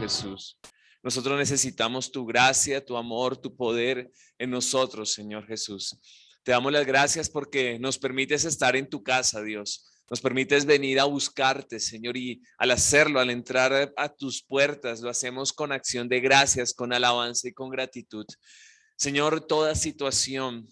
Jesús. Nosotros necesitamos tu gracia, tu amor, tu poder en nosotros, Señor Jesús. Te damos las gracias porque nos permites estar en tu casa, Dios. Nos permites venir a buscarte, Señor, y al hacerlo, al entrar a tus puertas, lo hacemos con acción de gracias, con alabanza y con gratitud. Señor, toda situación,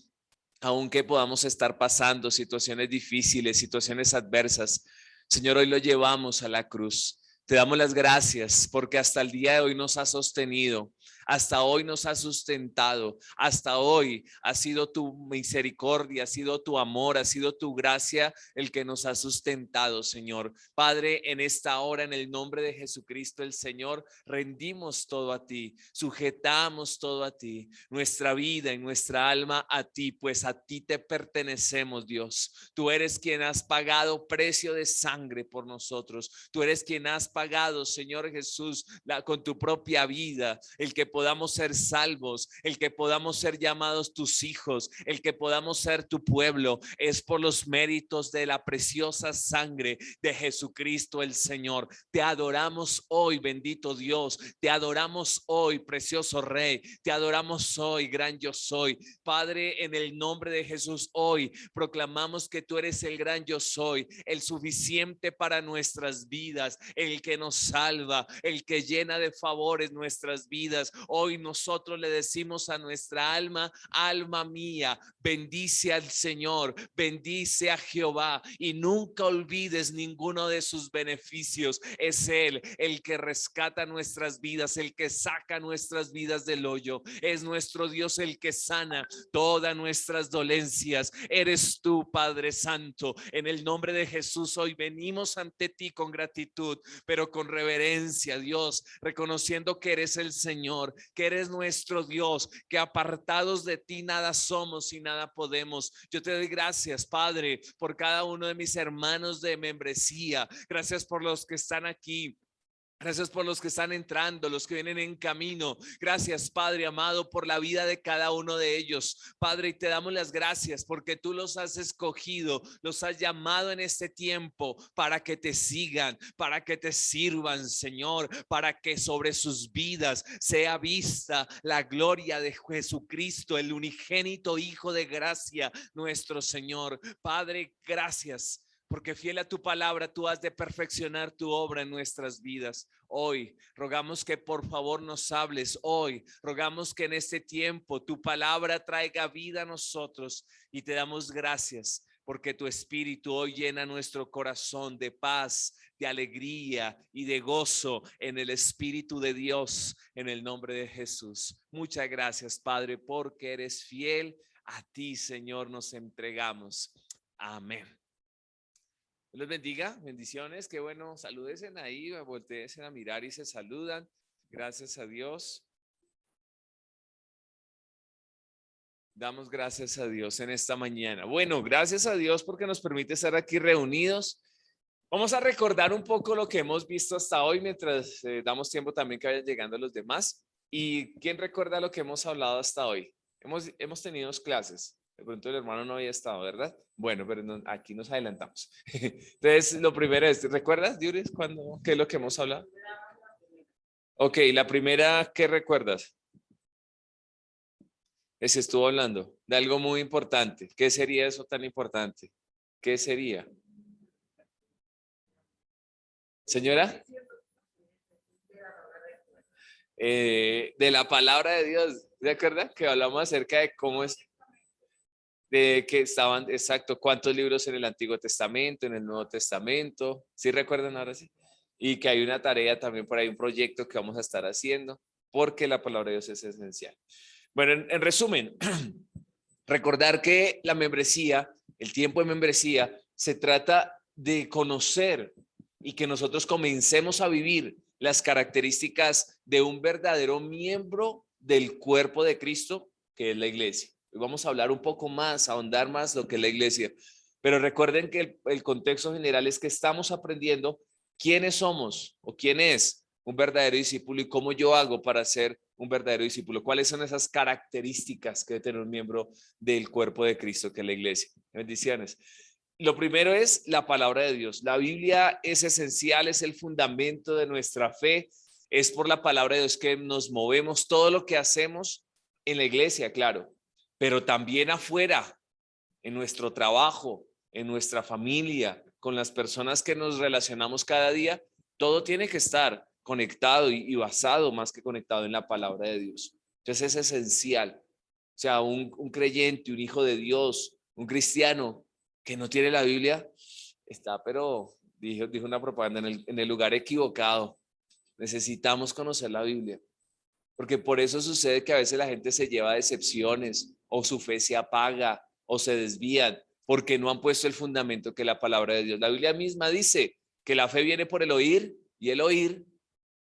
aunque podamos estar pasando situaciones difíciles, situaciones adversas, Señor, hoy lo llevamos a la cruz. Te damos las gracias porque hasta el día de hoy nos ha sostenido, hasta hoy nos ha sustentado, hasta hoy ha sido tu misericordia, ha sido tu amor, ha sido tu gracia el que nos ha sustentado, Señor. Padre, en esta hora, en el nombre de Jesucristo el Señor, rendimos todo a ti, sujetamos todo a ti, nuestra vida y nuestra alma a ti, pues a ti te pertenecemos, Dios. Tú eres quien has pagado precio de sangre por nosotros. Tú eres quien has pagado, Señor Jesús, con tu propia vida, el que podamos ser salvos, el que podamos ser llamados tus hijos, el que podamos ser tu pueblo, es por los méritos de la preciosa sangre de Jesucristo el Señor. Te adoramos hoy, bendito Dios, te adoramos hoy, precioso Rey, te adoramos hoy, gran yo soy. Padre, en el nombre de Jesús, hoy proclamamos que tú eres el gran yo soy, el suficiente para nuestras vidas, el que nos salva, el que llena de favores nuestras vidas. Hoy nosotros le decimos a nuestra alma, alma mía, bendice al Señor, bendice a Jehová y nunca olvides ninguno de sus beneficios. Es Él el que rescata nuestras vidas, el que saca nuestras vidas del hoyo. Es nuestro Dios el que sana todas nuestras dolencias. Eres tú, Padre Santo. En el nombre de Jesús hoy venimos ante ti con gratitud, pero con reverencia, Dios, reconociendo que eres el Señor, que eres nuestro Dios, que apartados de ti nada somos y nada podemos. Yo te doy gracias, Padre, por cada uno de mis hermanos de membresía. Gracias por los que están aquí. Gracias por los que están entrando, los que vienen en camino. Gracias, Padre amado, por la vida de cada uno de ellos. Padre, y te damos las gracias porque tú los has escogido, los has llamado en este tiempo para que te sigan, para que te sirvan, Señor, para que sobre sus vidas sea vista la gloria de Jesucristo, el unigénito Hijo de gracia, nuestro Señor. Padre, gracias. Porque fiel a tu palabra, tú has de perfeccionar tu obra en nuestras vidas. Hoy rogamos que por favor nos hables. Hoy rogamos que en este tiempo tu palabra traiga vida a nosotros. Y te damos gracias porque tu espíritu hoy llena nuestro corazón de paz, de alegría y de gozo en el Espíritu de Dios, en el nombre de Jesús. Muchas gracias, Padre, porque eres fiel. A ti, Señor, nos entregamos. Amén. Dios les bendiga, bendiciones, qué bueno, salúdense ahí, voltéense a mirar y se saludan. Gracias a Dios. Damos gracias a Dios en esta mañana. Bueno, gracias a Dios porque nos permite estar aquí reunidos. Vamos a recordar un poco lo que hemos visto hasta hoy mientras damos tiempo también que vayan llegando los demás. ¿Y quién recuerda lo que hemos hablado hasta hoy? Hemos tenido 2 clases. De pronto el hermano no había estado, ¿verdad? Bueno, pero no, aquí nos adelantamos. Entonces, lo primero es, ¿recuerdas, Diuris, qué es lo que hemos hablado? Ok, la primera, ¿qué recuerdas? Se estuvo hablando de algo muy importante. ¿Qué sería eso tan importante? ¿Qué sería? Señora, de la palabra de Dios, ¿de acuerdo? Que hablamos acerca de cómo es, de que estaban, exacto, cuántos libros en el Antiguo Testamento, en el Nuevo Testamento, ¿sí recuerdan ahora sí? Y que hay una tarea también por ahí, un proyecto que vamos a estar haciendo, porque la palabra de Dios es esencial. Bueno, en resumen, recordar que la membresía, el tiempo de membresía, se trata de conocer y que nosotros comencemos a vivir las características de un verdadero miembro del cuerpo de Cristo, que es la iglesia. Hoy vamos a hablar un poco más, ahondar más lo que es la iglesia. Pero recuerden que el contexto general es que estamos aprendiendo quiénes somos o quién es un verdadero discípulo y cómo yo hago para ser un verdadero discípulo. ¿Cuáles son esas características que debe tener un miembro del cuerpo de Cristo, que es la iglesia? Bendiciones. Lo primero es la palabra de Dios. La Biblia es esencial, es el fundamento de nuestra fe. Es por la palabra de Dios que nos movemos, todo lo que hacemos en la iglesia, claro, pero también afuera, en nuestro trabajo, en nuestra familia, con las personas que nos relacionamos cada día, todo tiene que estar conectado y basado más que conectado en la palabra de Dios. Entonces es esencial. O sea, un creyente, un hijo de Dios, un cristiano que no tiene la Biblia, está, pero dijo una propaganda en el lugar equivocado. Necesitamos conocer la Biblia, porque por eso sucede que a veces la gente se lleva decepciones o su fe se apaga o se desvían porque no han puesto el fundamento que es la palabra de Dios. La Biblia misma dice que la fe viene por el oír y el oír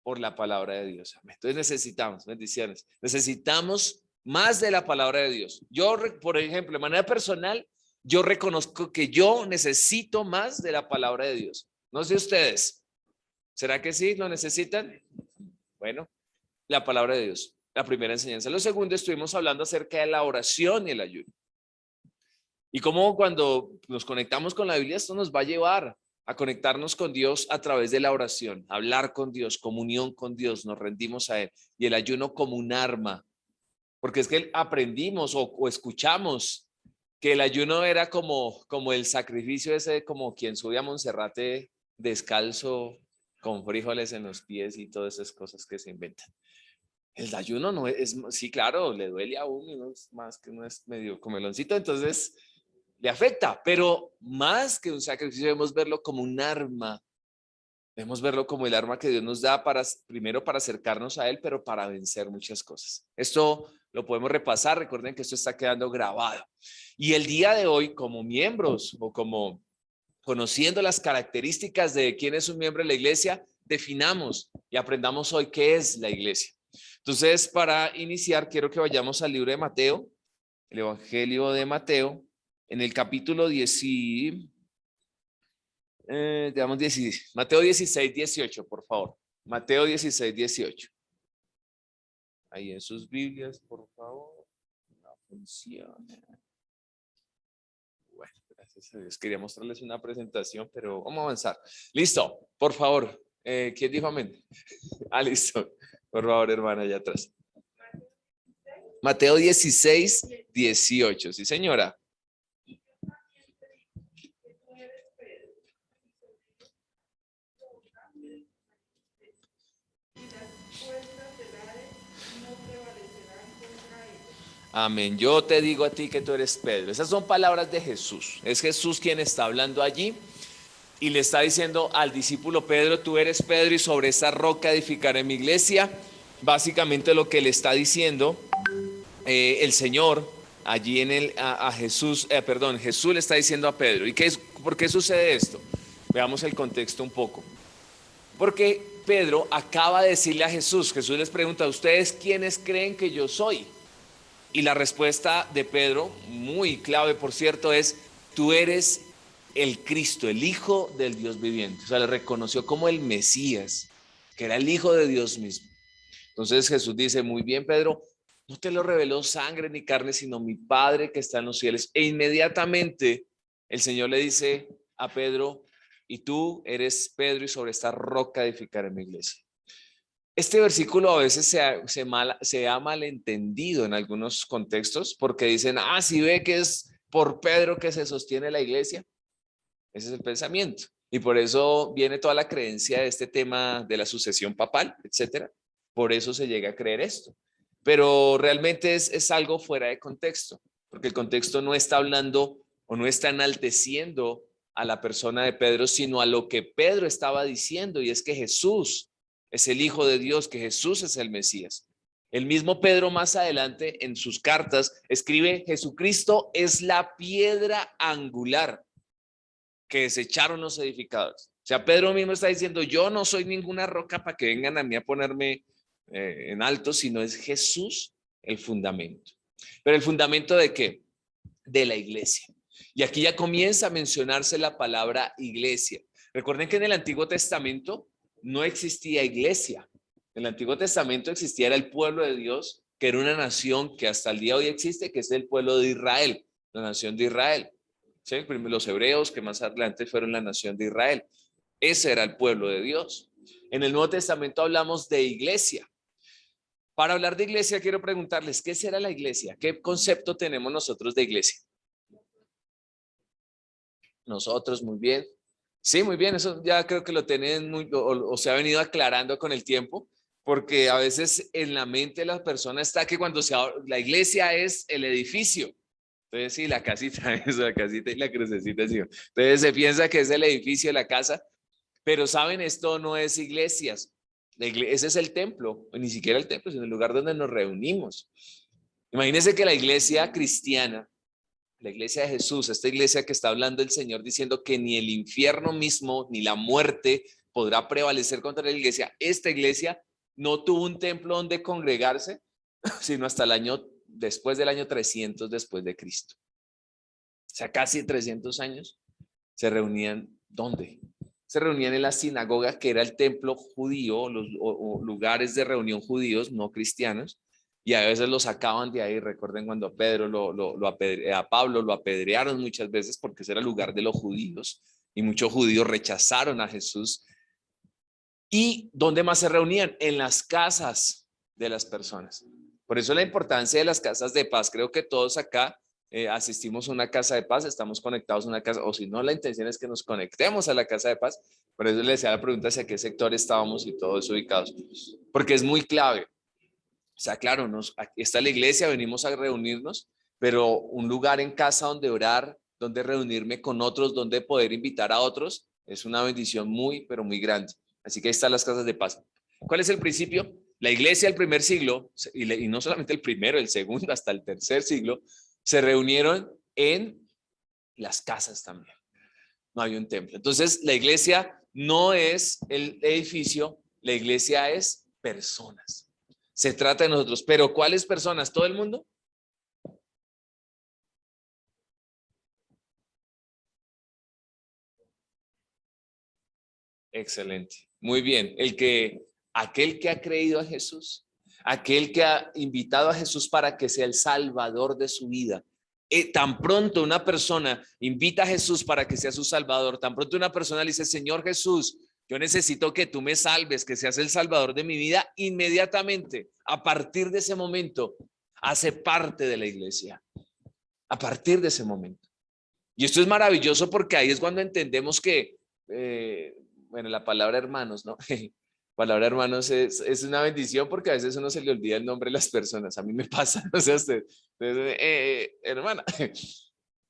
por la palabra de Dios. Entonces necesitamos, bendiciones, necesitamos más de la palabra de Dios. Yo, por ejemplo, de manera personal, yo reconozco que yo necesito más de la palabra de Dios. No sé ustedes, ¿será que sí? ¿Lo necesitan? Bueno, la palabra de Dios, la primera enseñanza. Lo segundo, estuvimos hablando acerca de la oración y el ayuno. Y cómo cuando nos conectamos con la Biblia, esto nos va a llevar a conectarnos con Dios a través de la oración, hablar con Dios, comunión con Dios, nos rendimos a Él. Y el ayuno como un arma, porque es que aprendimos o escuchamos que el ayuno era como el sacrificio ese, como quien sube a Monserrate descalzo, con frijoles en los pies y todas esas cosas que se inventan. El ayuno no sí, claro, le duele a uno y no es más que no es medio comeloncito, entonces le afecta, pero más que un sacrificio debemos verlo como un arma, debemos verlo como el arma que Dios nos da primero para acercarnos a Él, pero para vencer muchas cosas. Esto lo podemos repasar, recuerden que esto está quedando grabado. Y el día de hoy, como miembros o como conociendo las características de quién es un miembro de la iglesia, definamos y aprendamos hoy qué es la iglesia. Entonces, para iniciar, quiero que vayamos al libro de Mateo, el Evangelio de Mateo, en el capítulo 10, Mateo 16, 18, por favor. Mateo 16, 18. Ahí en sus Biblias, por favor. No funciona. Bueno, gracias a Dios. Quería mostrarles una presentación, pero vamos a avanzar. Listo, por favor. ¿Quién dijo amén? Ah, listo. Por favor, hermana, allá atrás. Mateo 16, 18. Sí, señora. Amén. Yo te digo a ti que tú eres Pedro. Esas son palabras de Jesús. Es Jesús quien está hablando allí y le está diciendo al discípulo Pedro, tú eres Pedro y sobre esa roca edificaré mi iglesia. Básicamente lo que le está diciendo el Señor allí a Jesús, Jesús le está diciendo a Pedro. ¿Y por qué sucede esto? Veamos el contexto un poco. Porque Pedro acaba de decirle a Jesús les pregunta, ¿ustedes quiénes creen que yo soy? Y la respuesta de Pedro, muy clave por cierto, es, tú eres el Cristo, el Hijo del Dios viviente. O sea, le reconoció como el Mesías, que era el Hijo de Dios mismo. Entonces Jesús dice, muy bien, Pedro, no te lo reveló sangre ni carne, sino mi Padre que está en los cielos. E inmediatamente el Señor le dice a Pedro, y tú eres Pedro y sobre esta roca edificaré mi iglesia. Este versículo a veces se ha malentendido en algunos contextos porque dicen, si ve que es por Pedro que se sostiene la iglesia. Ese es el pensamiento. Y por eso viene toda la creencia de este tema de la sucesión papal, etcétera. Por eso se llega a creer esto. Pero realmente es algo fuera de contexto, porque el contexto no está hablando o no está enalteciendo a la persona de Pedro, sino a lo que Pedro estaba diciendo, y es que Jesús es el Hijo de Dios, que Jesús es el Mesías. El mismo Pedro más adelante en sus cartas escribe, Jesucristo es la piedra angular que desecharon los edificadores. O sea, Pedro mismo está diciendo, yo no soy ninguna roca para que vengan a mí a ponerme en alto, sino es Jesús el fundamento. ¿Pero el fundamento de qué? De la iglesia. Y aquí ya comienza a mencionarse la palabra iglesia. Recuerden que en el Antiguo Testamento no existía iglesia. En el Antiguo Testamento existía el pueblo de Dios, que era una nación que hasta el día de hoy existe, que es el pueblo de Israel, la nación de Israel. ¿Sí? Los hebreos, que más adelante fueron la nación de Israel. Ese era el pueblo de Dios. En el Nuevo Testamento hablamos de iglesia. Para hablar de iglesia, quiero preguntarles, ¿qué será la iglesia? ¿Qué concepto tenemos nosotros de iglesia? Nosotros, muy bien. Sí, muy bien, eso ya creo que lo tienen o se ha venido aclarando con el tiempo, porque a veces en la mente de la persona está que cuando la iglesia es el edificio. Entonces, sí, la casita, eso, la casita y la crucecita, sí. Entonces se piensa que es el edificio, la casa, pero saben, esto no es iglesias. Ese es el templo, o ni siquiera el templo, sino el lugar donde nos reunimos. Imagínense que la iglesia cristiana, la iglesia de Jesús, esta iglesia que está hablando el Señor diciendo que ni el infierno mismo, ni la muerte podrá prevalecer contra la iglesia, esta iglesia no tuvo un templo donde congregarse, sino hasta después del año 300 después de Cristo. O sea, casi 300 años se reunían, ¿dónde? Se reunían en la sinagoga, que era el templo judío, o lugares de reunión judíos, no cristianos, y a veces lo sacaban de ahí. Recuerden cuando a a Pablo lo apedrearon muchas veces porque ese era el lugar de los judíos, y muchos judíos rechazaron a Jesús. ¿Y dónde más se reunían? En las casas de las personas. Por eso la importancia de las casas de paz. Creo que todos acá asistimos a una casa de paz, estamos conectados a una casa, o si no, la intención es que nos conectemos a la casa de paz. Por eso le decía la pregunta hacia qué sector estábamos y todos ubicados, porque es muy clave. O sea, claro, aquí está la iglesia, venimos a reunirnos, pero un lugar en casa donde orar, donde reunirme con otros, donde poder invitar a otros, es una bendición muy, pero muy grande. Así que ahí están las casas de paz. ¿Cuál es el principio? La iglesia del primer siglo, y no solamente el primero, el segundo, hasta el tercer siglo, se reunieron en las casas también. No había un templo. Entonces, la iglesia no es el edificio, la iglesia es personas. Se trata de nosotros. Pero ¿cuáles personas? ¿Todo el mundo? Excelente. Muy bien. Aquel que ha creído a Jesús, aquel que ha invitado a Jesús para que sea el salvador de su vida. Tan pronto una persona invita a Jesús para que sea su salvador, tan pronto una persona le dice, Señor Jesús, yo necesito que tú me salves, que seas el salvador de mi vida, inmediatamente, a partir de ese momento, hace parte de la iglesia. A partir de ese momento. Y esto es maravilloso porque ahí es cuando entendemos que, bueno, la palabra hermanos, ¿no? Palabra hermanos es una bendición porque a veces uno se le olvida el nombre de las personas. A mí me pasa, o sea, hermana.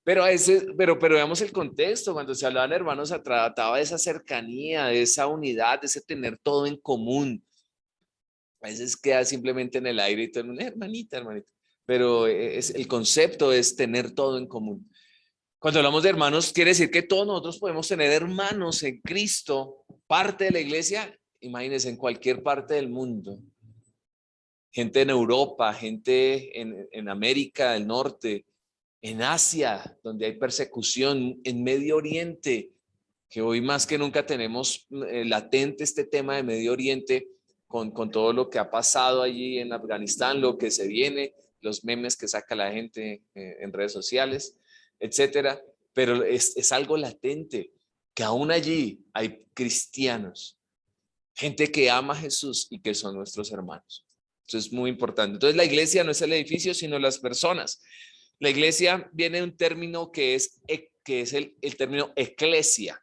Pero, pero veamos el contexto. Cuando se hablaba de hermanos, se trataba de esa cercanía, de esa unidad, de ese tener todo en común. A veces queda simplemente en el aire y todo el mundo, hermanita, hermanita. Pero el concepto es tener todo en común. Cuando hablamos de hermanos, quiere decir que todos nosotros podemos tener hermanos en Cristo, parte de la iglesia, imagínense, en cualquier parte del mundo. Gente en Europa, gente en América del Norte, en Asia, donde hay persecución, en Medio Oriente, que hoy más que nunca tenemos latente este tema de Medio Oriente con todo lo que ha pasado allí en Afganistán, lo que se viene, los memes que saca la gente en redes sociales, etcétera. Pero es algo latente, que aún allí hay cristianos, gente que ama a Jesús y que son nuestros hermanos. Eso es muy importante. Entonces la iglesia no es el edificio, sino las personas. La iglesia viene de un término que es el término eclesia.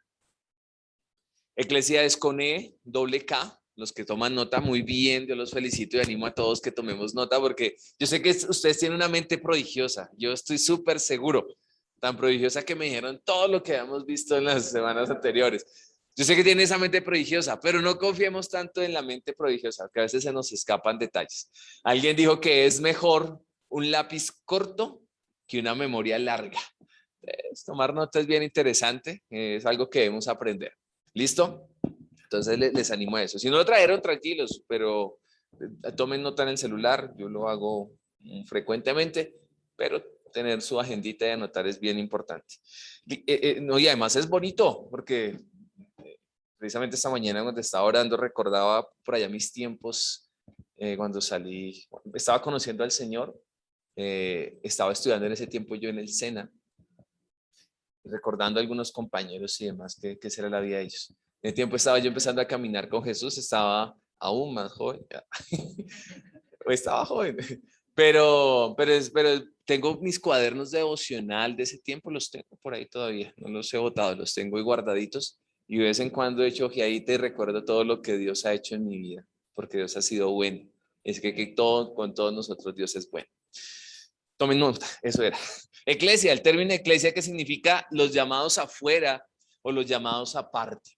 Eclesia es con doble K. Los que toman nota, muy bien, yo los felicito y animo a todos que tomemos nota porque yo sé que ustedes tienen una mente prodigiosa. Yo estoy súper seguro, tan prodigiosa que me dijeron todo lo que habíamos visto en las semanas anteriores. Yo sé que tienen esa mente prodigiosa, pero no confiemos tanto en la mente prodigiosa, que a veces se nos escapan detalles. Alguien dijo que es mejor un lápiz corto que una memoria larga. Tomar nota es bien interesante, es algo que debemos aprender. ¿Listo? Entonces les animo a eso. Si no lo trajeron, tranquilos, pero tomen nota en el celular. Yo lo hago frecuentemente, pero tener su agendita y anotar es bien importante. No, y además es bonito, porque precisamente esta mañana cuando estaba orando recordaba por allá mis tiempos cuando salí, estaba conociendo al Señor, estaba estudiando en ese tiempo yo en el SENA, recordando a algunos compañeros y demás que será la vida de ellos. En el tiempo estaba yo empezando a caminar con Jesús, estaba aún más joven. O estaba joven, pero tengo mis cuadernos devocional de ese tiempo, los tengo por ahí todavía, no los he botado, los tengo ahí guardaditos y de vez en cuando he hecho ojeadita y recuerdo todo lo que Dios ha hecho en mi vida, porque Dios ha sido bueno. Es que todo, con todos nosotros Dios es bueno. Tomen nota, eso era. Eclesia, el término eclesia que significa los llamados afuera o los llamados aparte.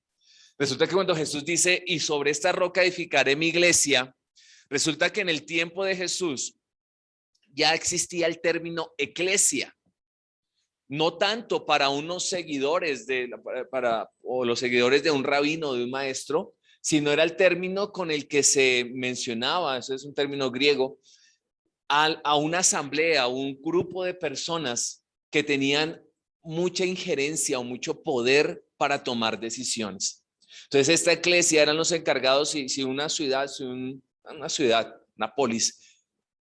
Resulta que cuando Jesús dice, y sobre esta roca edificaré mi iglesia, resulta que en el tiempo de Jesús ya existía el término eclesia, no tanto para unos seguidores o los seguidores de un rabino o de un maestro, sino era el término con el que se mencionaba, eso es un término griego, a una asamblea, a un grupo de personas que tenían mucha injerencia o mucho poder para tomar decisiones. Entonces esta eclesia eran los encargados, si una ciudad, una polis,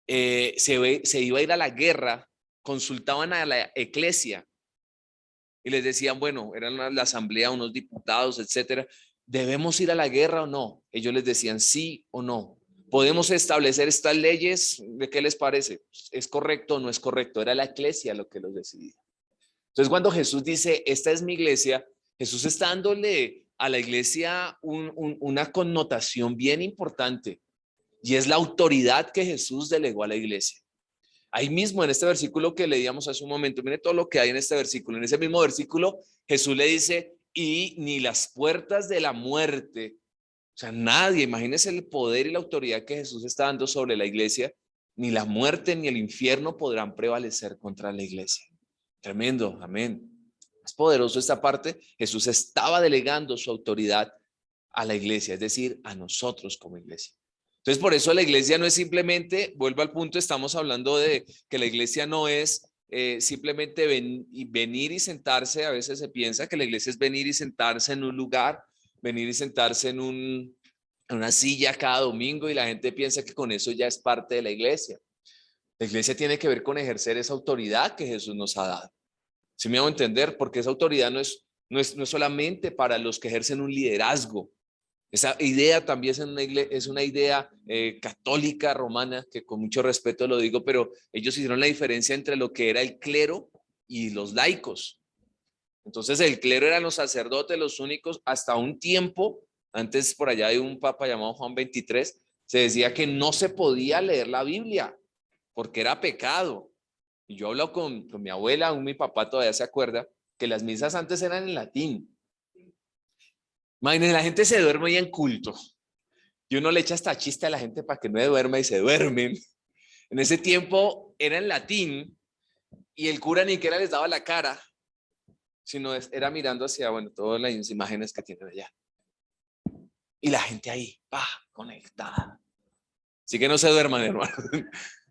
se iba a ir a la guerra, consultaban a la eclesia y les decían, bueno, eran la asamblea, unos diputados, etcétera, ¿debemos ir a la guerra o no? Ellos les decían sí o no. ¿Podemos establecer estas leyes? ¿De qué les parece? ¿Es correcto o no es correcto? Era la eclesia lo que los decidía. Entonces, cuando Jesús dice, esta es mi iglesia, Jesús está dándole a la iglesia una connotación bien importante y es la autoridad que Jesús delegó a la iglesia. Ahí mismo en este versículo que leíamos hace un momento, mire todo lo que hay en este versículo. En ese mismo versículo, Jesús le dice, y ni las puertas de la muerte, o sea, nadie, imagínense el poder y la autoridad que Jesús está dando sobre la iglesia, ni la muerte ni el infierno podrán prevalecer contra la iglesia. Tremendo, amén. Es poderoso esta parte. Jesús estaba delegando su autoridad a la iglesia, es decir, a nosotros como iglesia. Entonces, por eso la iglesia no es simplemente, vuelvo al punto, estamos hablando de que la iglesia no es simplemente venir y sentarse. A veces se piensa que la iglesia es venir y sentarse en un lugar, venir y sentarse en una silla cada domingo y la gente piensa que con eso ya es parte de la iglesia. La iglesia tiene que ver con ejercer esa autoridad que Jesús nos ha dado. ¿Sí me hago entender? Porque esa autoridad no es solamente para los que ejercen un liderazgo. Esa idea también es una idea católica romana, que con mucho respeto lo digo, pero ellos hicieron la diferencia entre lo que era el clero y los laicos. Entonces el clero eran los sacerdotes, los únicos, hasta un tiempo, antes por allá de un papa llamado Juan XXIII, se decía que no se podía leer la Biblia porque era pecado. Y yo hablo con mi abuela, aún mi papá todavía se acuerda, que las misas antes eran en latín. Imagínense, la gente se duerme ahí en culto. Y uno le echa hasta chiste a la gente para que no se duerma y se duermen. En ese tiempo era en latín y el cura ni siquiera les daba la cara, sino era mirando hacia, bueno, todas las imágenes que tienen allá. Y la gente ahí, conectada. Así que no se duerman, hermano.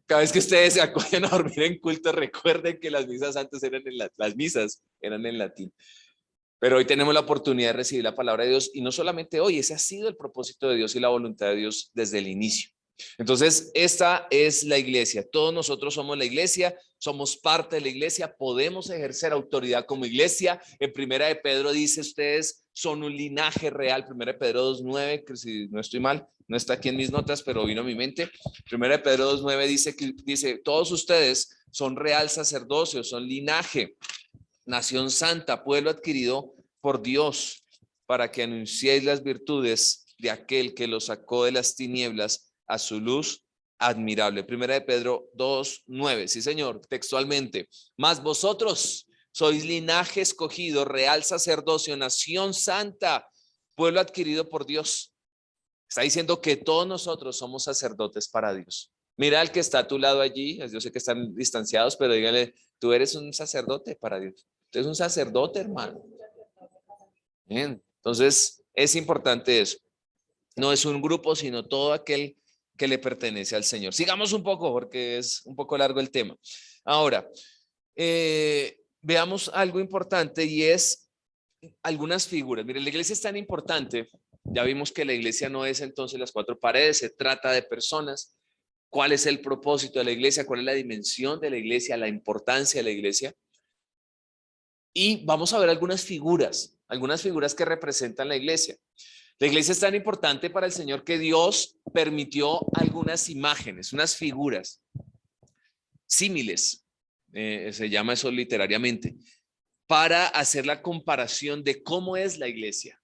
Cada vez que ustedes se acuerden a dormir en culto, recuerden que las misas antes eran las misas eran en latín. Pero hoy tenemos la oportunidad de recibir la palabra de Dios y no solamente hoy, ese ha sido el propósito de Dios y la voluntad de Dios desde el inicio. Entonces, esta es la iglesia. Todos nosotros somos la iglesia, somos parte de la iglesia, podemos ejercer autoridad como iglesia. En Primera de Pedro dice, ustedes son un linaje real. Primera de Pedro 2:9, que si no estoy mal, no está aquí en mis notas, pero vino a mi mente. Primera de Pedro 2:9 dice, todos ustedes son real sacerdocio, son linaje, nación santa, pueblo adquirido por Dios, para que anunciéis las virtudes de aquel que los sacó de las tinieblas a su luz admirable. Primera de Pedro 2:9, sí señor, textualmente. Mas vosotros sois linaje escogido, real sacerdocio, nación santa, pueblo adquirido por Dios. Está diciendo que todos nosotros somos sacerdotes para Dios. Mira al que está a tu lado allí, yo sé que están distanciados, pero dígale, tú eres un sacerdote para Dios. Tú eres un sacerdote, hermano. Bien, entonces es importante eso. No es un grupo, sino todo aquel que le pertenece al Señor. Sigamos un poco, porque es un poco largo el tema. Ahora, veamos algo importante y es algunas figuras. Mire, la iglesia es tan importante. Ya vimos que la iglesia no es entonces las cuatro paredes, se trata de personas. ¿Cuál es el propósito de la iglesia? ¿Cuál es la dimensión de la iglesia? La importancia de la iglesia. Y vamos a ver algunas figuras algunas figuras que representan la iglesia. La iglesia es tan importante para el Señor que Dios permitió algunas imágenes, unas figuras símiles, se llama eso literariamente, para hacer la comparación de cómo es la iglesia,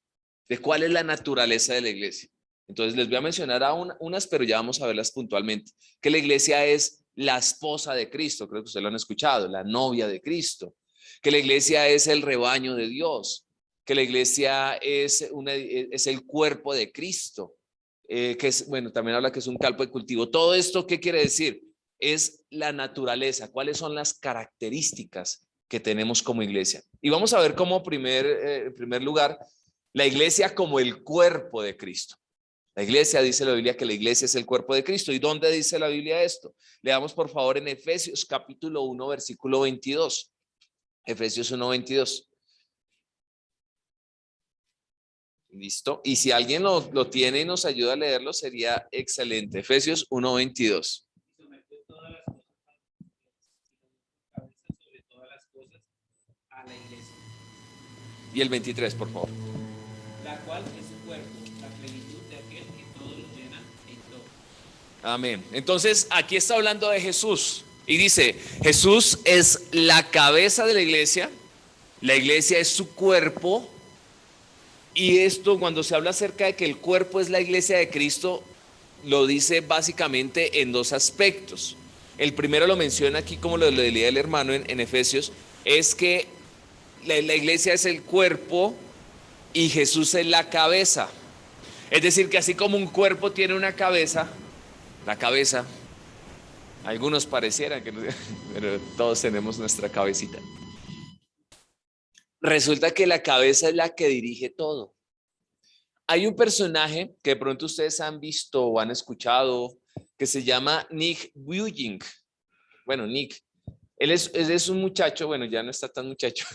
de cuál es la naturaleza de la iglesia. Entonces les voy a mencionar unas, pero ya vamos a verlas puntualmente. Que la iglesia es la esposa de Cristo, creo que ustedes lo han escuchado, la novia de Cristo. Que la iglesia es el rebaño de Dios. Que la iglesia es el cuerpo de Cristo. Que es, bueno, también habla que es un campo de cultivo. Todo esto, ¿qué quiere decir? Es la naturaleza, cuáles son las características que tenemos como iglesia. Y vamos a ver como en primer lugar, la iglesia como el cuerpo de Cristo. La iglesia, dice la Biblia, que la iglesia es el cuerpo de Cristo. ¿Y dónde dice la Biblia esto? Leamos por favor en Efesios capítulo 1, versículo 22. Efesios 1, 22. Listo. Y si alguien lo tiene y nos ayuda a leerlo, sería excelente. Efesios 1, 22. La iglesia, Y el 23, por favor. la cual es su cuerpo, la plenitud de aquel que todo lo llena en todo. Amén. Entonces, aquí está hablando de Jesús. Y dice, Jesús es la cabeza de la iglesia es su cuerpo. Y esto, cuando se habla acerca de que el cuerpo es la iglesia de Cristo, lo dice básicamente en dos aspectos. El primero lo menciona aquí, como lo leía el hermano en Efesios, es que la iglesia es el cuerpo y Jesús es la cabeza. Es decir, que así como un cuerpo tiene una cabeza, la cabeza, algunos parecieran que no, pero todos tenemos nuestra cabecita. Resulta que la cabeza es la que dirige todo. Hay un personaje que de pronto ustedes han visto o han escuchado que se llama Nick Vujicic. Bueno, Nick, él es un muchacho, bueno, ya no está tan muchacho,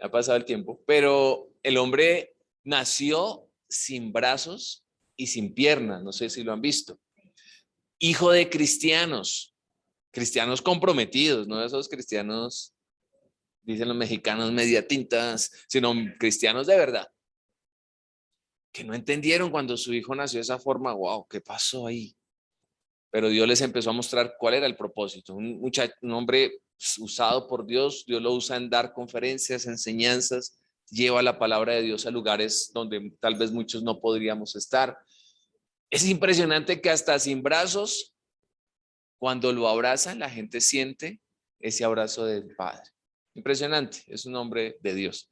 ha pasado el tiempo, pero el hombre nació sin brazos y sin piernas, no sé si lo han visto. Hijo de cristianos comprometidos, no esos cristianos, dicen los mexicanos, media tintas, sino cristianos de verdad, que no entendieron cuando su hijo nació de esa forma. Wow, ¿qué pasó ahí? Pero Dios les empezó a mostrar cuál era el propósito. Un hombre usado por Dios, Dios lo usa en dar conferencias, enseñanzas, lleva la palabra de Dios a lugares donde tal vez muchos no podríamos estar. Es impresionante que hasta sin brazos, cuando lo abrazan, la gente siente ese abrazo del Padre. Impresionante, es un hombre de Dios.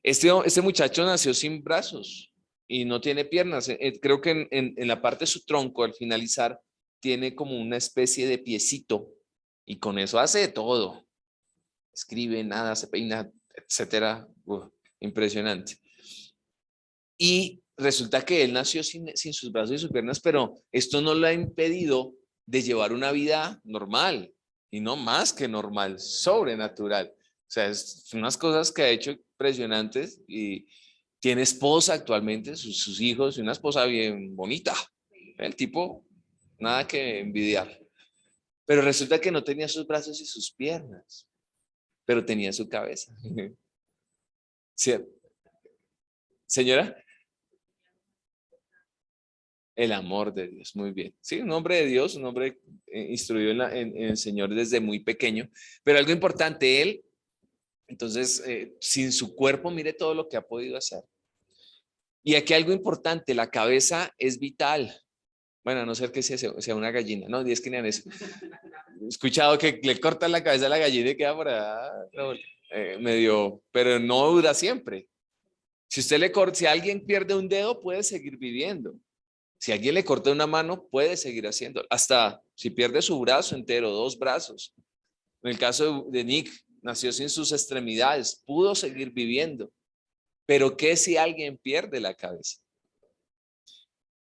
Este muchacho nació sin brazos y no tiene piernas. Creo que en la parte de su tronco, al finalizar, tiene como una especie de piecito y con eso hace todo. Escribe, nada, se peina, etcétera. Impresionante. Y resulta que él nació sin sus brazos y sus piernas, pero esto no lo ha impedido de llevar una vida normal y no más que normal, sobrenatural. O sea, es unas cosas que ha hecho impresionantes y tiene esposa actualmente, sus hijos y una esposa bien bonita. El tipo, nada que envidiar. Pero resulta que no tenía sus brazos y sus piernas, pero tenía su cabeza. ¿Sí? Señora, el amor de Dios, muy bien. Sí, un hombre de Dios, un hombre instruido en el Señor desde muy pequeño, pero algo importante, él, entonces, sin su cuerpo, mire todo lo que ha podido hacer. Y aquí algo importante, la cabeza es vital. Bueno, a no ser que sea una gallina, no, 10 que ni eso. He escuchado que le cortan la cabeza a la gallina y queda por allá, medio, pero no dura siempre. Si usted si alguien pierde un dedo, puede seguir viviendo. Si alguien le corta una mano, puede seguir haciendo. Hasta si pierde su brazo entero, dos brazos. En el caso de Nick, nació sin sus extremidades, pudo seguir viviendo. Pero ¿qué si alguien pierde la cabeza?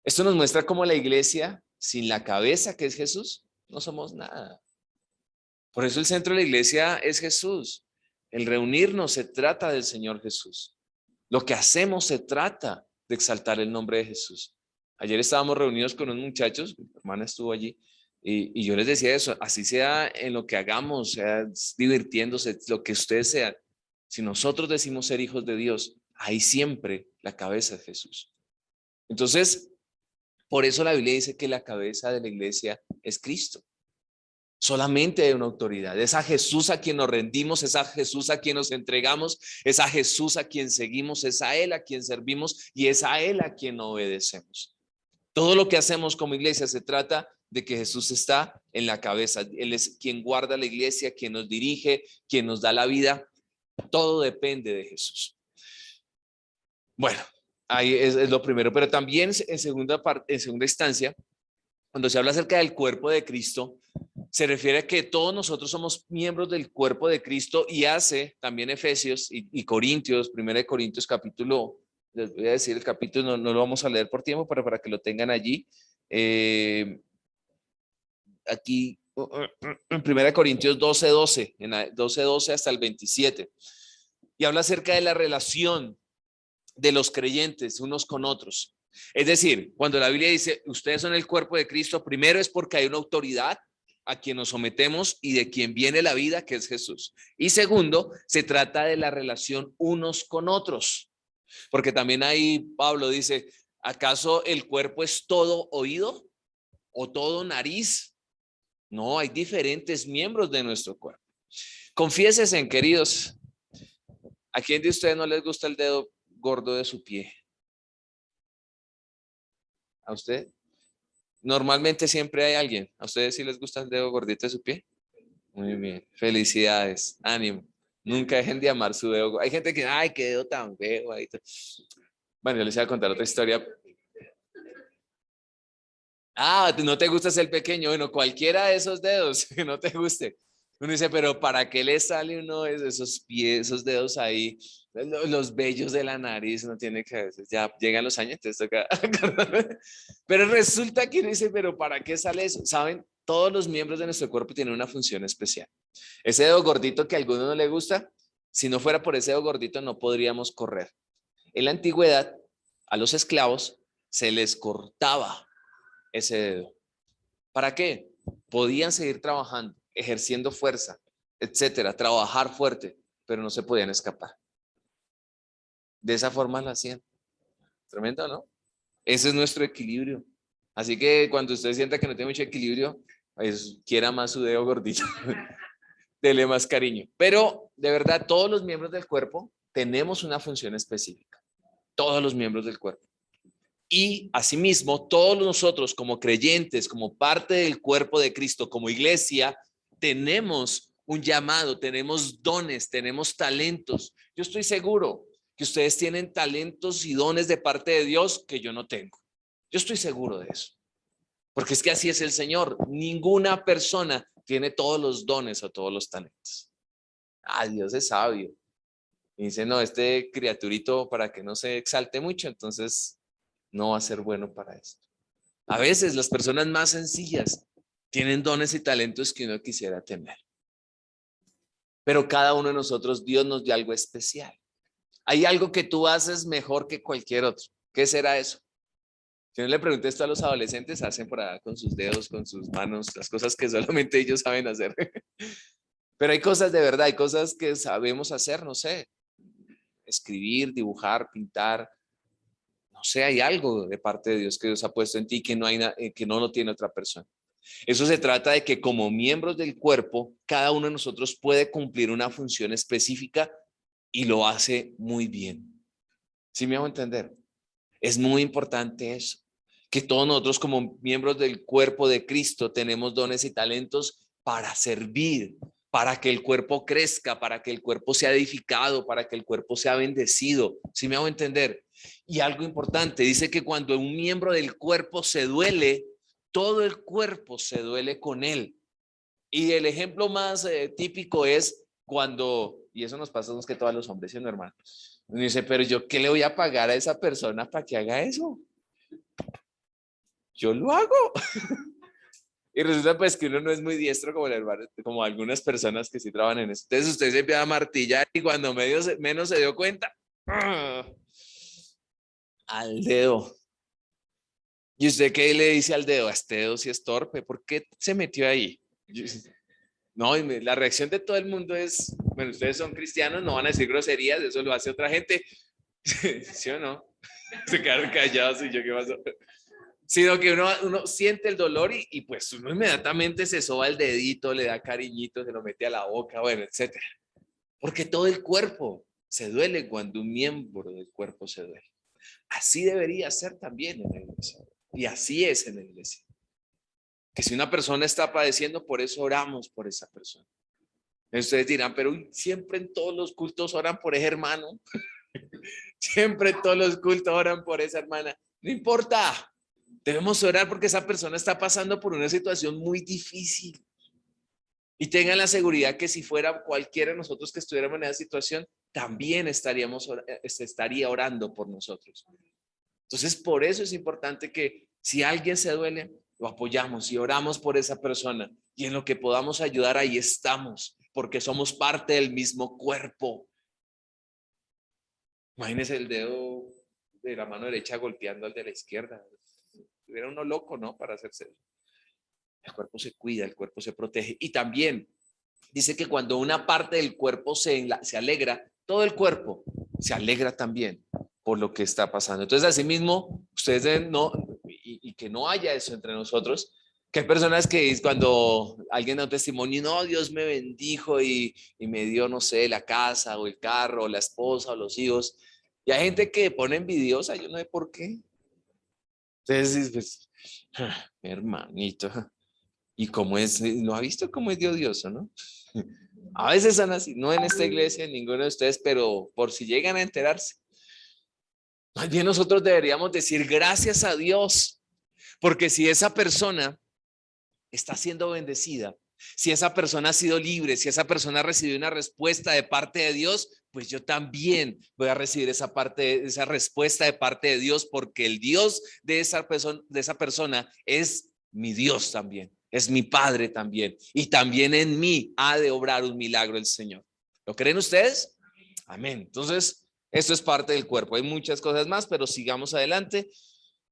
Esto nos muestra cómo la iglesia, sin la cabeza que es Jesús, no somos nada. Por eso el centro de la iglesia es Jesús. El reunirnos se trata del Señor Jesús. Lo que hacemos se trata de exaltar el nombre de Jesús. Ayer estábamos reunidos con unos muchachos, mi hermana estuvo allí, y yo les decía eso, así sea en lo que hagamos, sea divirtiéndose, lo que ustedes sean. Si nosotros decimos ser hijos de Dios, hay siempre la cabeza de Jesús. Entonces, por eso la Biblia dice que la cabeza de la iglesia es Cristo. Solamente hay una autoridad. Es a Jesús a quien nos rendimos, es a Jesús a quien nos entregamos, es a Jesús a quien seguimos, es a Él a quien servimos y es a Él a quien obedecemos. Todo lo que hacemos como iglesia se trata de que Jesús está en la cabeza. Él es quien guarda la iglesia, quien nos dirige, quien nos da la vida. Todo depende de Jesús. Bueno, ahí es lo primero, pero también en segunda instancia, cuando se habla acerca del cuerpo de Cristo, se refiere a que todos nosotros somos miembros del cuerpo de Cristo y hace también Efesios y Corintios, 1 Corintios capítulo, les voy a decir el capítulo, no lo vamos a leer por tiempo, pero para que lo tengan allí. Aquí, en 1 Corintios 12:12, en 12:12 hasta el 27, y habla acerca de la relación de los creyentes unos con otros. Es decir, cuando la Biblia dice, ustedes son el cuerpo de Cristo, primero es porque hay una autoridad a quien nos sometemos y de quien viene la vida, que es Jesús. Y segundo, se trata de la relación unos con otros. Porque también ahí Pablo dice, ¿acaso el cuerpo es todo oído o todo nariz? No, hay diferentes miembros de nuestro cuerpo. Confiésense, queridos, ¿a quién de ustedes no les gusta el dedo gordo de su pie? ¿A usted? Normalmente siempre hay alguien. ¿A ustedes sí les gusta el dedo gordito de su pie? Muy bien, felicidades, ánimo. Nunca dejen de amar su dedo. Hay gente que, ay, qué dedo tan feo. Bueno, yo les voy a contar otra historia. Ah, no te gusta el pequeño. Bueno, cualquiera de esos dedos que no te guste. Uno dice, pero ¿para qué le sale uno de esos pies, esos dedos ahí? Los vellos de la nariz, no tiene que, a veces ya llegan los años, entonces toca. Pero resulta que uno dice, pero ¿para qué sale eso? ¿Saben? Todos los miembros de nuestro cuerpo tienen una función especial. Ese dedo gordito que a alguno no le gusta, si no fuera por ese dedo gordito no podríamos correr. En la antigüedad, a los esclavos se les cortaba ese dedo. ¿Para qué? Podían seguir trabajando, ejerciendo fuerza, etcétera, trabajar fuerte, pero no se podían escapar. De esa forma lo hacían. Tremendo, ¿no? Ese es nuestro equilibrio. Así que cuando usted sienta que no tiene mucho equilibrio, pues quiera más su dedo gordito. Dele más cariño. Pero de verdad, todos los miembros del cuerpo tenemos una función específica. Todos los miembros del cuerpo. Y asimismo, todos nosotros como creyentes, como parte del cuerpo de Cristo, como iglesia, tenemos un llamado, tenemos dones, tenemos talentos. Yo estoy seguro que ustedes tienen talentos y dones de parte de Dios que yo no tengo. Yo estoy seguro de eso. Porque es que así es el Señor. Ninguna persona tiene todos los dones o todos los talentos. Dios es sabio. Y dice, no, este criaturito para que no se exalte mucho, entonces no va a ser bueno para esto. A veces las personas más sencillas tienen dones y talentos que uno quisiera tener. Pero cada uno de nosotros, Dios nos dio algo especial. Hay algo que tú haces mejor que cualquier otro. ¿Qué será eso? Si no le pregunté esto a los adolescentes, hacen por ahí con sus dedos, con sus manos, las cosas que solamente ellos saben hacer. Pero hay cosas de verdad, hay cosas que sabemos hacer, no sé, escribir, dibujar, pintar. No sé, hay algo de parte de Dios que Dios ha puesto en ti que no hay que no lo tiene otra persona. Eso se trata de que como miembros del cuerpo, cada uno de nosotros puede cumplir una función específica y lo hace muy bien. ¿Sí me hago entender? Es muy importante eso, que todos nosotros como miembros del cuerpo de Cristo tenemos dones y talentos para servir, para que el cuerpo crezca, para que el cuerpo sea edificado, para que el cuerpo sea bendecido. ¿Sí me hago entender? Y algo importante, dice que cuando un miembro del cuerpo se duele, todo el cuerpo se duele con él. Y el ejemplo más típico es cuando, y eso nos pasa más que todos los hombres, ¿sí, no, hermano? Uno dice, pero yo, ¿qué le voy a pagar a esa persona para que haga eso? Yo lo hago. Y resulta pues que uno no es muy diestro como el hermano, como algunas personas que sí trabajan en eso. Entonces usted se empieza a martillar y cuando menos se dio cuenta, al dedo. ¿Y usted qué le dice al dedo? A este dedo sí es torpe. ¿Por qué se metió ahí? No, la reacción de todo el mundo es, bueno, ustedes son cristianos, no van a decir groserías, eso lo hace otra gente, ¿Sí o no? Se quedaron callados y yo, ¿qué pasó? Sino que uno siente el dolor y pues uno inmediatamente se soba el dedito, le da cariñito, se lo mete a la boca, bueno, etcétera. Porque todo el cuerpo se duele cuando un miembro del cuerpo se duele. Así debería ser también en la iglesia. Y así es en la iglesia. Que si una persona está padeciendo, por eso oramos por esa persona. Ustedes dirán, pero siempre en todos los cultos oran por ese hermano. Siempre en todos los cultos oran por esa hermana. No importa. Debemos orar porque esa persona está pasando por una situación muy difícil. Y tengan la seguridad que si fuera cualquiera de nosotros que estuviéramos en esa situación, también estaría orando por nosotros. Entonces, por eso es importante que si alguien se duele, lo apoyamos y oramos por esa persona. Y en lo que podamos ayudar, ahí estamos, porque somos parte del mismo cuerpo. Imagínense el dedo de la mano derecha golpeando al de la izquierda. Era uno loco, ¿no? Para hacerse eso. El cuerpo se cuida, el cuerpo se protege. Y también dice que cuando una parte del cuerpo se alegra, todo el cuerpo se alegra también por lo que está pasando. Entonces, asimismo, ustedes deben y que no haya eso entre nosotros, que hay personas que cuando alguien da un testimonio, no, Dios me bendijo y me dio, no sé, la casa o el carro o la esposa o los hijos. Y hay gente que pone envidiosa, yo no sé por qué. Entonces, pues, hermanito, ¿y cómo es? ¿No ha visto cómo es de odioso, no? A veces son así, no en esta iglesia, en ninguno de ustedes, pero por si llegan a enterarse. Más bien nosotros deberíamos decir gracias a Dios, porque si esa persona está siendo bendecida, si esa persona ha sido libre, si esa persona ha recibido una respuesta de parte de Dios, pues yo también voy a recibir esa respuesta de parte de Dios, porque el Dios de esa persona es mi Dios también, es mi Padre también, y también en mí ha de obrar un milagro el Señor. ¿Lo creen ustedes? Amén. Entonces, esto es parte del cuerpo. Hay muchas cosas más, pero sigamos adelante.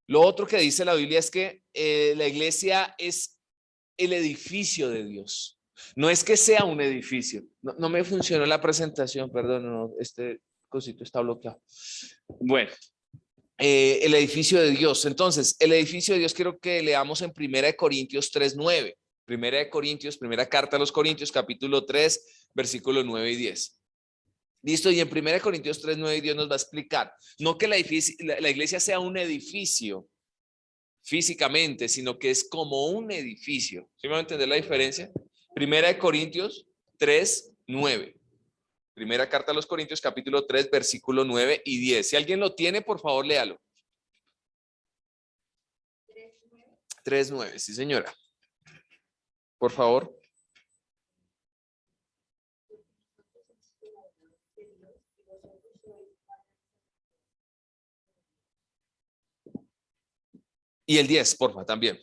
Lo otro que dice la Biblia es que la iglesia es el edificio de Dios. No es que sea un edificio. No me funcionó la presentación, perdón, no, este cosito está bloqueado. Bueno, el edificio de Dios. Entonces, el edificio de Dios quiero que leamos en 1 Corintios 3:9. 1 Corintios, primera carta a los Corintios, capítulo 3, versículos 9 y 10. Listo, y en 1 Corintios 3:9 Dios nos va a explicar, no que la iglesia sea un edificio físicamente, sino que es como un edificio. ¿Sí me van a entender la diferencia? 1 Corintios 3:9. Primera carta a los Corintios, capítulo 3, versículo 9 y 10. Si alguien lo tiene, por favor, léalo. 3:9, sí, señora. Por favor. Y el 10, porfa, también.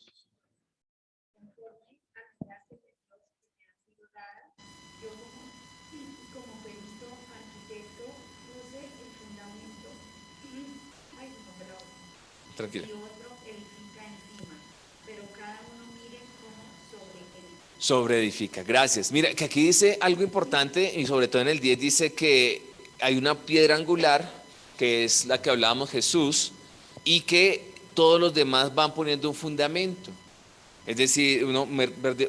Tranquila. Sobre edifica. Gracias. Mira, que aquí dice algo importante y sobre todo en el 10 dice que hay una piedra angular, que es la que hablábamos Jesús, y que todos los demás van poniendo un fundamento. Es decir,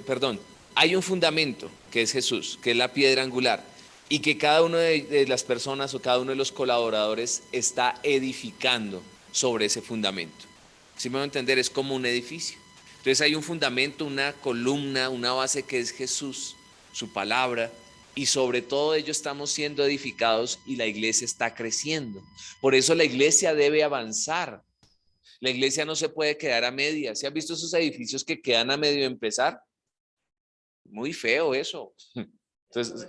perdón, hay un fundamento que es Jesús, que es la piedra angular, y que cada una de las personas o cada uno de los colaboradores está edificando sobre ese fundamento. Si me voy a entender, es como un edificio. Entonces hay un fundamento, una columna, una base que es Jesús, su palabra, y sobre todo ello estamos siendo edificados y la iglesia está creciendo. Por eso la iglesia debe avanzar. La iglesia no se puede quedar a medias. ¿Se han visto esos edificios que quedan a medio empezar? Muy feo eso. Entonces,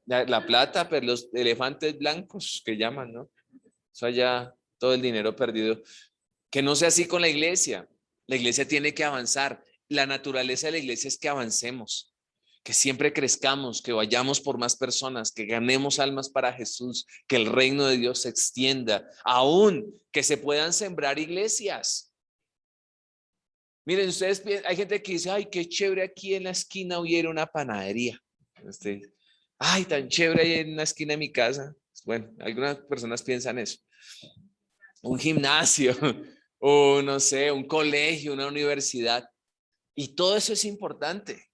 la plata, pero los elefantes blancos que llaman, ¿no? Eso allá, todo el dinero perdido. Que no sea así con la iglesia. La iglesia tiene que avanzar. La naturaleza de la iglesia es que avancemos, que siempre crezcamos, que vayamos por más personas, que ganemos almas para Jesús, que el reino de Dios se extienda, aún que se puedan sembrar iglesias. Miren, ustedes, hay gente que dice, ay, qué chévere, aquí en la esquina hubiera una panadería. Ay, tan chévere ahí en la esquina de mi casa. Bueno, algunas personas piensan eso. Un gimnasio o no sé, un colegio, una universidad. Y todo eso es importante.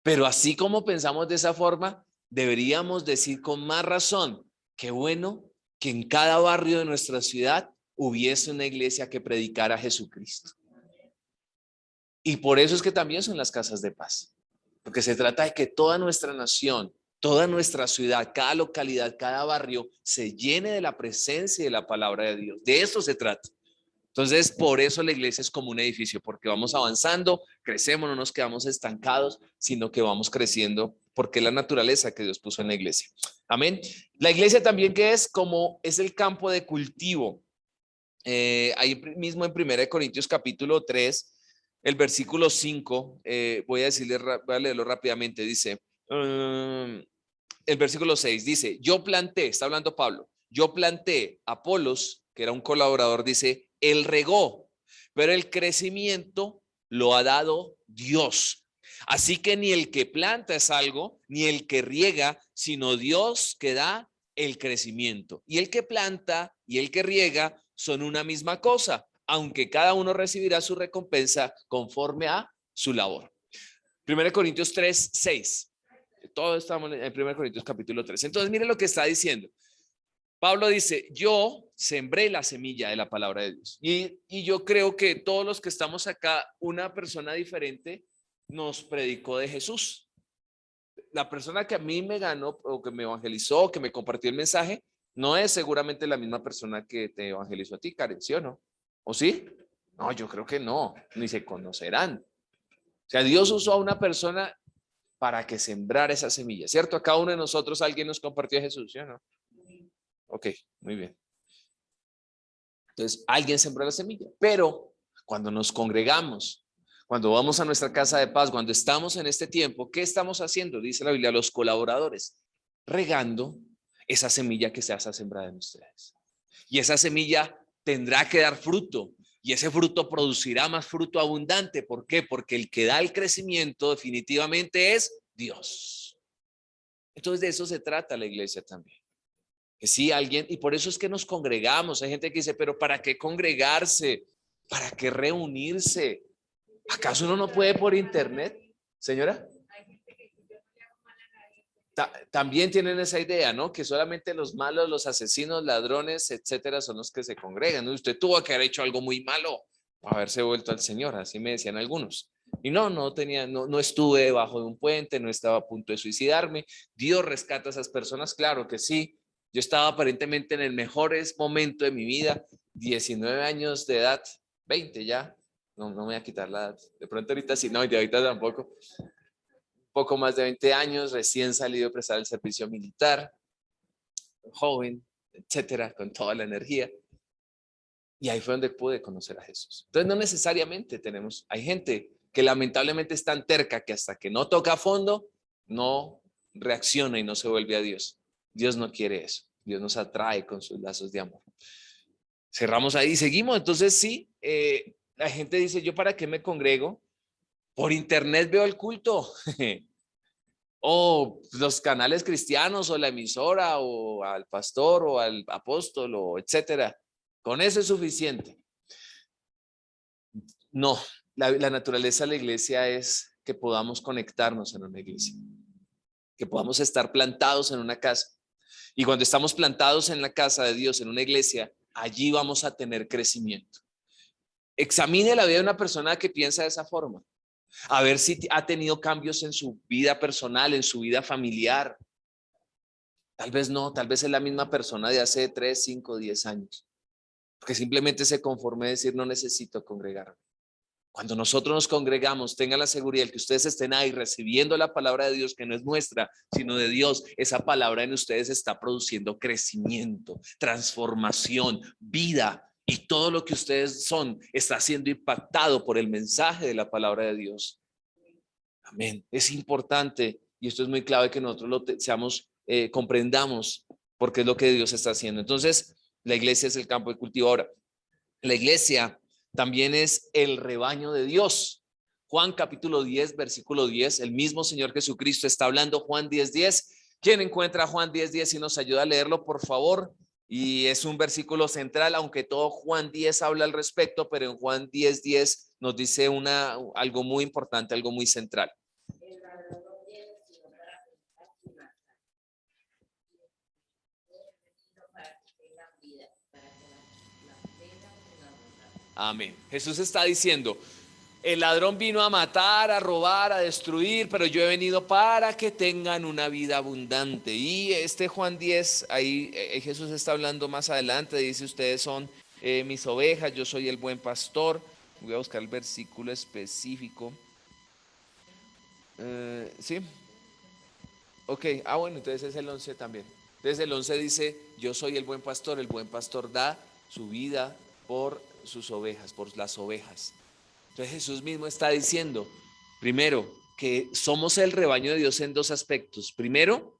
Pero así como pensamos de esa forma, deberíamos decir con más razón, qué bueno que en cada barrio de nuestra ciudad hubiese una iglesia que predicara a Jesucristo. Y por eso es que también son las casas de paz. Porque se trata de que toda nuestra nación, toda nuestra ciudad, cada localidad, cada barrio se llene de la presencia y de la palabra de Dios. De eso se trata. Entonces, por eso la iglesia es como un edificio, porque vamos avanzando, crecemos, no nos quedamos estancados, sino que vamos creciendo, porque es la naturaleza que Dios puso en la iglesia. Amén. La iglesia también que es el campo de cultivo. Ahí mismo en 1 Corintios capítulo 3, el versículo 5, voy a leerlo rápidamente, dice, el versículo 6 dice, yo planté, está hablando Pablo, yo planté, Apolos, que era un colaborador, dice, él regó, pero el crecimiento lo ha dado Dios. Así que ni el que planta es algo, ni el que riega, sino Dios que da el crecimiento. Y el que planta y el que riega son una misma cosa, aunque cada uno recibirá su recompensa conforme a su labor. 1 Corintios 3, 6. Todos estamos en 1 Corintios capítulo 3. Entonces, mire lo que está diciendo. Pablo dice, yo sembré la semilla de la palabra de Dios. Y yo creo que todos los que estamos acá, una persona diferente nos predicó de Jesús. La persona que a mí me ganó o que me evangelizó, que me compartió el mensaje, no es seguramente la misma persona que te evangelizó a ti, Karen, ¿sí o no? ¿O sí? No, yo creo que no, ni se conocerán. O sea, Dios usó a una persona para que sembrara esa semilla, ¿cierto? A cada uno de nosotros alguien nos compartió a Jesús, ¿sí o no? Ok, muy bien. Entonces, alguien sembró la semilla, pero cuando nos congregamos, cuando vamos a nuestra casa de paz, cuando estamos en este tiempo, ¿qué estamos haciendo? Dice la Biblia, los colaboradores, regando esa semilla que se hace sembrada en ustedes. Y esa semilla tendrá que dar fruto, y ese fruto producirá más fruto abundante. ¿Por qué? Porque el que da el crecimiento definitivamente es Dios. Entonces de eso se trata la iglesia también. Que sí, alguien, y por eso es que nos congregamos. Hay gente que dice, pero ¿para qué congregarse? ¿Para qué reunirse? ¿Acaso uno no puede por internet? Señora. También tienen esa idea, ¿no? Que solamente los malos, los asesinos, ladrones, etcétera, son los que se congregan, ¿no? Usted tuvo que haber hecho algo muy malo, haberse vuelto al Señor, así me decían algunos. Y no estuve debajo de un puente, no estaba a punto de suicidarme. Dios rescata a esas personas, claro que sí. Yo estaba aparentemente en el mejor momento de mi vida, 19 años de edad, 20 ya. No me voy a quitar la edad. De pronto ahorita sí, no, y de ahorita tampoco. Poco más de 20 años, recién salido a prestar el servicio militar, joven, etcétera, con toda la energía. Y ahí fue donde pude conocer a Jesús. Entonces, no necesariamente hay gente que lamentablemente es tan terca que hasta que no toca a fondo, no reacciona y no se vuelve a Dios. Dios no quiere eso. Dios nos atrae con sus lazos de amor. Cerramos ahí y seguimos. Entonces, sí, la gente dice, ¿yo para qué me congrego? Por internet veo el culto. O los canales cristianos o la emisora o al pastor o al apóstol o etcétera. Con eso es suficiente. No, la naturaleza de la iglesia es que podamos conectarnos en una iglesia, que podamos estar plantados en una casa. Y cuando estamos plantados en la casa de Dios, en una iglesia, allí vamos a tener crecimiento. Examine la vida de una persona que piensa de esa forma. A ver si ha tenido cambios en su vida personal, en su vida familiar. Tal vez no, tal vez es la misma persona de hace 3, 5, 10 años. Porque simplemente se conforme a decir no necesito congregarme. Cuando nosotros nos congregamos, tengan la seguridad de que ustedes estén ahí recibiendo la palabra de Dios, que no es nuestra, sino de Dios. Esa palabra en ustedes está produciendo crecimiento, transformación, vida. Y todo lo que ustedes son está siendo impactado por el mensaje de la palabra de Dios. Amén. Es importante, y esto es muy clave, que nosotros comprendamos porque es lo que Dios está haciendo. Entonces, la iglesia es el campo de cultivo. Ahora, la iglesia también es el rebaño de Dios. Juan capítulo 10, versículo 10, el mismo Señor Jesucristo está hablando, Juan 10:10, ¿Quién encuentra Juan 10:10 y nos ayuda a leerlo, por favor? Y es un versículo central, aunque todo Juan 10 habla al respecto, pero en Juan 10:10 nos dice algo muy importante, algo muy central. Amén. Jesús está diciendo, el ladrón vino a matar, a robar, a destruir, pero yo he venido para que tengan una vida abundante. Y este Juan 10, ahí Jesús está hablando más adelante, dice, ustedes son mis ovejas, yo soy el buen pastor. Voy a buscar el versículo específico. ¿Sí? Ok, bueno, entonces es el 11 también. Entonces el 11 dice, yo soy el buen pastor da su vida por sus ovejas, por las ovejas. Entonces Jesús mismo está diciendo, primero, que somos el rebaño de Dios en dos aspectos. Primero,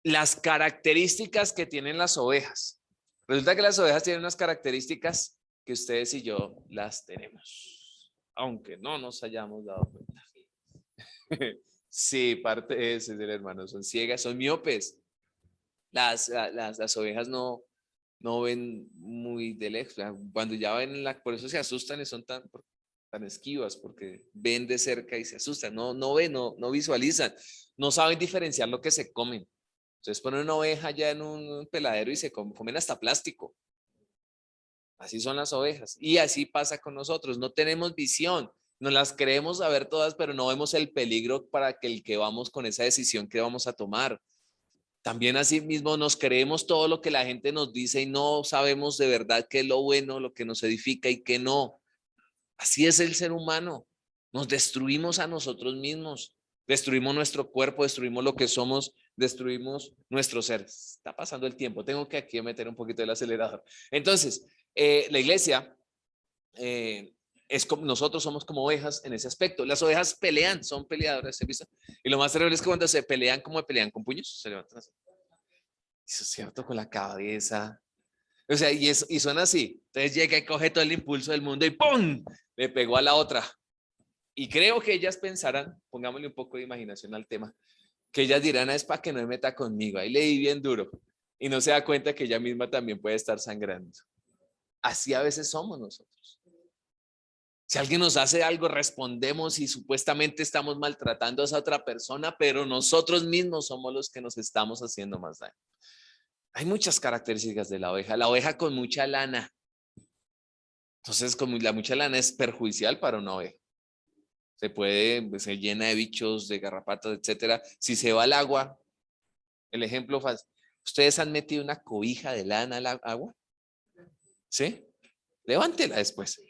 las características que tienen las ovejas. Resulta que las ovejas tienen unas características que ustedes y yo las tenemos, aunque no nos hayamos dado cuenta. Sí, parte de ese del hermano, son ciegas, son miopes. Las ovejas no ven muy de lejos. Cuando ya ven por eso se asustan y son tan esquivas, porque ven de cerca y se asustan, no ven, no visualizan, no saben diferenciar lo que se comen. Entonces ponen una oveja ya en un peladero y se comen hasta plástico. Así son las ovejas. Y así pasa con nosotros, no tenemos visión, nos las creemos saber todas, pero no vemos el peligro para el que vamos con esa decisión que vamos a tomar. También así mismo nos creemos todo lo que la gente nos dice y no sabemos de verdad qué es lo bueno, lo que nos edifica y qué no. Así es el ser humano. Nos destruimos a nosotros mismos, destruimos nuestro cuerpo, destruimos lo que somos, destruimos nuestro ser. Está pasando el tiempo, tengo que aquí meter un poquito el acelerador. Entonces, la iglesia es como nosotros somos como ovejas en ese aspecto. Las ovejas pelean, son peleadoras, ¿se visto? Y lo más terrible es que cuando se pelean, como pelean con puños, se levantan así. Eso es cierto, con la cabeza. O sea, y son así. Entonces llega y coge todo el impulso del mundo y ¡pum! Le pegó a la otra. Y creo que ellas pensarán, pongámosle un poco de imaginación al tema, que ellas dirán, es para que no me meta conmigo. Ahí le di bien duro. Y no se da cuenta que ella misma también puede estar sangrando. Así a veces somos nosotros. Si alguien nos hace algo, respondemos y supuestamente estamos maltratando a esa otra persona, pero nosotros mismos somos los que nos estamos haciendo más daño. Hay muchas características de la oveja con mucha lana. Entonces, con la mucha lana es perjudicial para una oveja. Se llena de bichos, de garrapatas, etcétera. Si se va al agua, el ejemplo fácil. ¿Ustedes han metido una cobija de lana al agua? ¿Sí? Levántela después.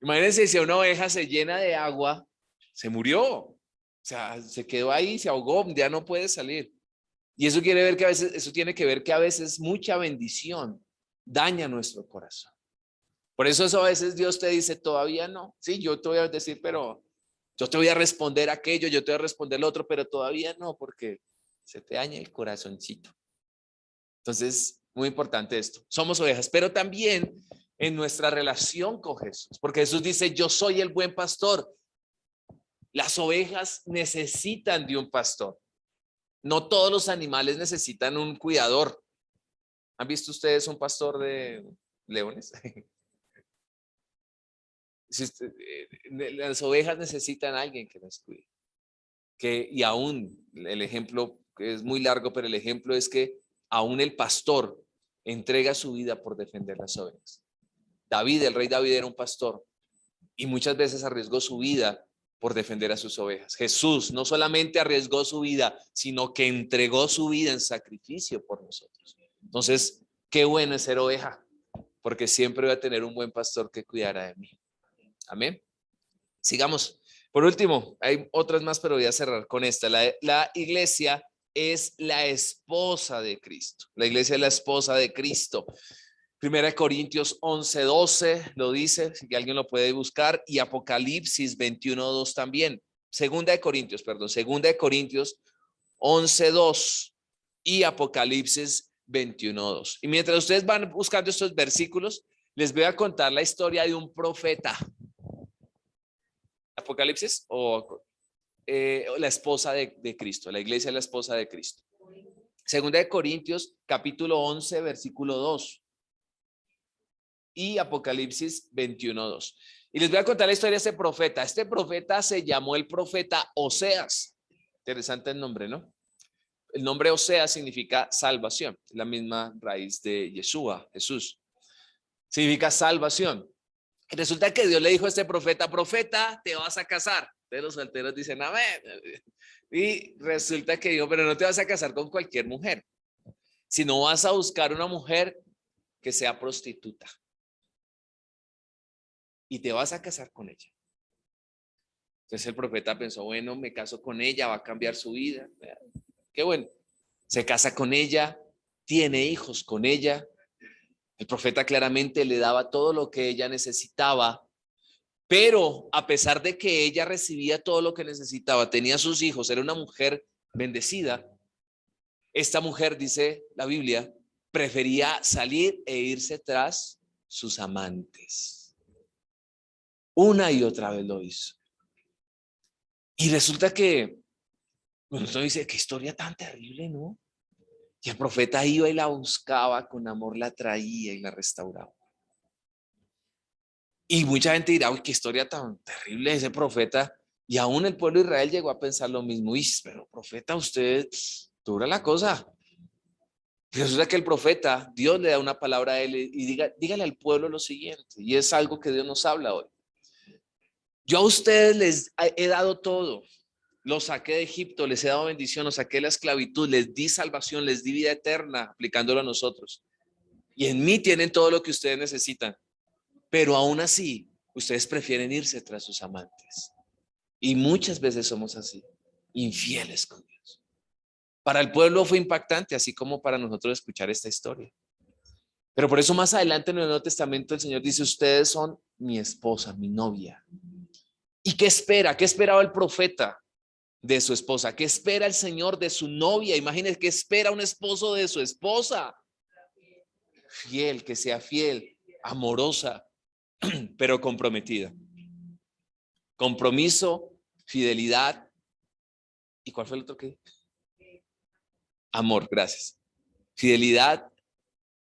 Imagínense si una oveja se llena de agua, se murió. O sea, se quedó ahí, se ahogó, ya no puede salir. Y eso tiene que ver que a veces mucha bendición daña nuestro corazón. Por eso a veces Dios te dice, todavía no. Sí, yo te voy a decir, pero yo te voy a responder aquello, yo te voy a responder lo otro, pero todavía no, porque se te daña el corazoncito. Entonces, muy importante esto. Somos ovejas, pero también en nuestra relación con Jesús, porque Jesús dice, yo soy el buen pastor. Las ovejas necesitan de un pastor. No todos los animales necesitan un cuidador. ¿Han visto ustedes un pastor de leones? Las ovejas necesitan a alguien que las cuide. Y aún el ejemplo es muy largo, pero el ejemplo es que aún el pastor entrega su vida por defender las ovejas. El rey David era un pastor y muchas veces arriesgó su vida por defender a sus ovejas. Jesús no solamente arriesgó su vida, sino que entregó su vida en sacrificio por nosotros. Entonces, qué bueno es ser oveja, porque siempre voy a tener un buen pastor que cuidará de mí. Amén. Sigamos. Por último, hay otras más, pero voy a cerrar con esta. La iglesia es la esposa de Cristo. La iglesia es la esposa de Cristo. 1 Corintios 11:12 lo dice, si alguien lo puede buscar, y Apocalipsis 21:2 también. Segunda de Corintios 11:2 y Apocalipsis 21:2. Y mientras ustedes van buscando estos versículos, les voy a contar la historia de un profeta. Apocalipsis la esposa de Cristo. La iglesia es la esposa de Cristo. Segunda de Corintios, capítulo 11, versículo 2. Y Apocalipsis 21:2. Y les voy a contar la historia de este profeta. Este profeta se llamó el profeta Oseas. Interesante el nombre, ¿no? El nombre Oseas significa salvación. La misma raíz de Yeshua, Jesús. Significa salvación. Y resulta que Dios le dijo a este profeta, profeta, te vas a casar. Entonces los solteros dicen, amén. Y resulta que dijo, pero no te vas a casar con cualquier mujer, sino vas a buscar una mujer que sea prostituta. Y te vas a casar con ella. Entonces el profeta pensó, bueno, me caso con ella, va a cambiar su vida. Qué bueno. Se casa con ella, tiene hijos con ella. El profeta claramente le daba todo lo que ella necesitaba, pero a pesar de que ella recibía todo lo que necesitaba, tenía sus hijos, era una mujer bendecida, esta mujer, dice la Biblia, prefería salir e irse tras sus amantes. Una y otra vez lo hizo. Y resulta que, bueno, usted dice, qué historia tan terrible, ¿no? Y el profeta iba y la buscaba, con amor la traía y la restauraba. Y mucha gente dirá, uy, qué historia tan terrible ese profeta. Y aún el pueblo de Israel llegó a pensar lo mismo. Uy, pero profeta, usted dura la cosa. Y resulta que el profeta, Dios le da una palabra a él y dígale al pueblo lo siguiente. Y es algo que Dios nos habla hoy. Yo a ustedes les he dado todo. Los saqué de Egipto, les he dado bendición, los saqué de la esclavitud, les di salvación, les di vida eterna, aplicándolo a nosotros. Y en mí tienen todo lo que ustedes necesitan. Pero aún así, ustedes prefieren irse tras sus amantes. Y muchas veces somos así, infieles con Dios. Para el pueblo fue impactante, así como para nosotros escuchar esta historia. Pero por eso más adelante en el Nuevo Testamento el Señor dice, ustedes son mi esposa, mi novia. ¿Y qué espera? ¿Qué esperaba el profeta de su esposa? ¿Qué espera el Señor de su novia? Imagínense, ¿qué espera un esposo de su esposa? Fiel, que sea fiel, amorosa, pero comprometida. Compromiso, fidelidad. ¿Y cuál fue el otro que? Amor, gracias. Fidelidad.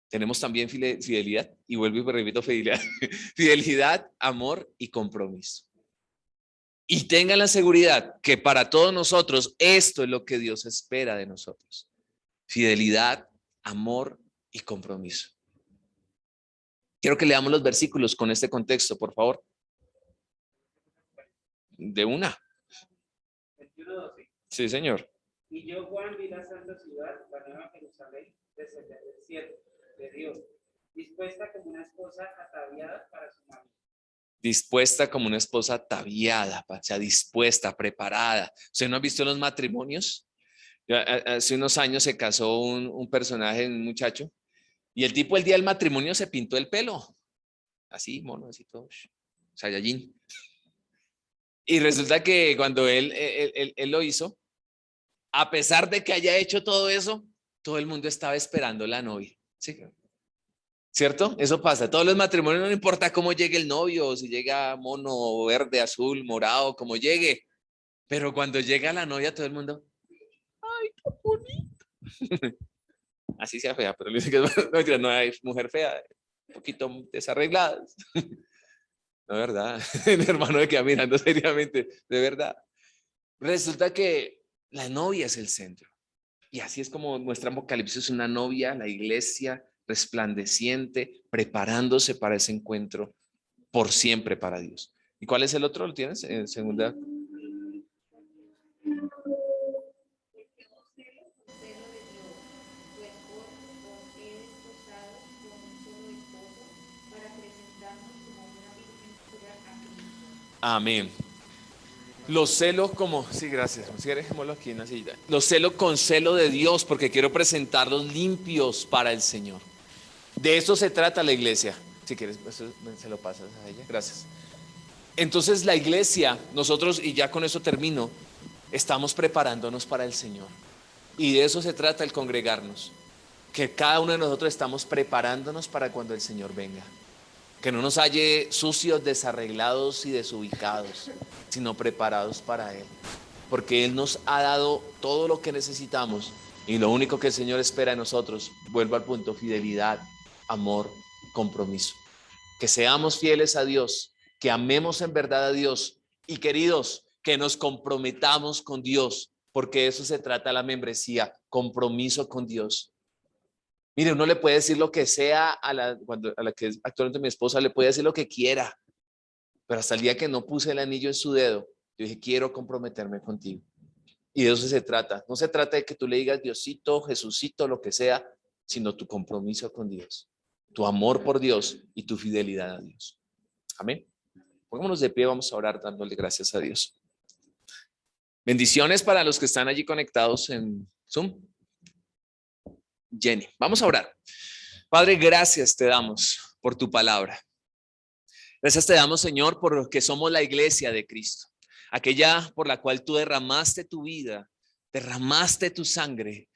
Tenemos también fidelidad. Y vuelvo y repito fidelidad. Fidelidad, amor y compromiso. Y tengan la seguridad que para todos nosotros esto es lo que Dios espera de nosotros. Fidelidad, amor y compromiso. Quiero que leamos los versículos con este contexto, por favor. De una. 21:12. Sí, señor. Y yo, Juan, vi la santa ciudad, la nueva Jerusalén, descender del cielo, de Dios, dispuesta como una esposa ataviada para su marido. Dispuesta como una esposa ataviada, o sea, dispuesta, preparada. ¿Usted no ha visto los matrimonios? Hace unos años se casó un personaje, un muchacho, y el tipo el día del matrimonio se pintó el pelo. Así, mono, así todo. Saiyajin. Y resulta que cuando él lo hizo, a pesar de que haya hecho todo eso, todo el mundo estaba esperando la novia. ¿Sí? ¿Cierto? Eso pasa. Todos los matrimonios, no importa cómo llegue el novio, o si llega mono, verde, azul, morado, como llegue. Pero cuando llega la novia, todo el mundo, ¡ay, qué bonito! Así sea fea, pero le dice que no hay mujer fea, un poquito desarreglada. No, verdad. Mi hermano me queda mirando seriamente, de verdad. Resulta que la novia es el centro. Y así es como muestra Apocalipsis, una novia, la iglesia resplandeciente, preparándose para ese encuentro por siempre para Dios. ¿Y cuál es el otro? ¿Lo tienes? En segunda. Amén. Los celo como, sí, gracias. Si dejémoslo aquí en la silla. Los celo con celo de Dios porque quiero presentarlos limpios para el Señor. De eso se trata la iglesia. Si quieres, se lo pasas a ella. Gracias. Entonces la iglesia, nosotros, y ya con eso termino, estamos preparándonos para el Señor. Y de eso se trata el congregarnos. Que cada uno de nosotros estamos preparándonos para cuando el Señor venga. Que no nos halle sucios, desarreglados y desubicados, sino preparados para Él. porque Él nos ha dado todo lo que necesitamos y lo único que el Señor espera de nosotros, vuelvo al punto, fidelidad, amor, compromiso. Que seamos fieles a Dios, que amemos en verdad a Dios y, queridos, que nos comprometamos con Dios, porque eso se trata la membresía, compromiso con Dios. Mire, uno le puede decir lo que sea a la que es actualmente mi esposa, le puede decir lo que quiera, pero hasta el día que no puse el anillo en su dedo, yo dije, quiero comprometerme contigo. Y de eso se trata. No se trata de que tú le digas Diosito, Jesucito, lo que sea, sino tu compromiso con Dios, tu amor por Dios y tu fidelidad a Dios. Amén. Pongámonos de pie, vamos a orar dándole gracias a Dios. Bendiciones para los que están allí conectados en Zoom. Jenny, vamos a orar. Padre, gracias te damos por tu palabra. Gracias te damos, Señor, porque somos la iglesia de Cristo, aquella por la cual tú derramaste tu vida, derramaste tu sangre.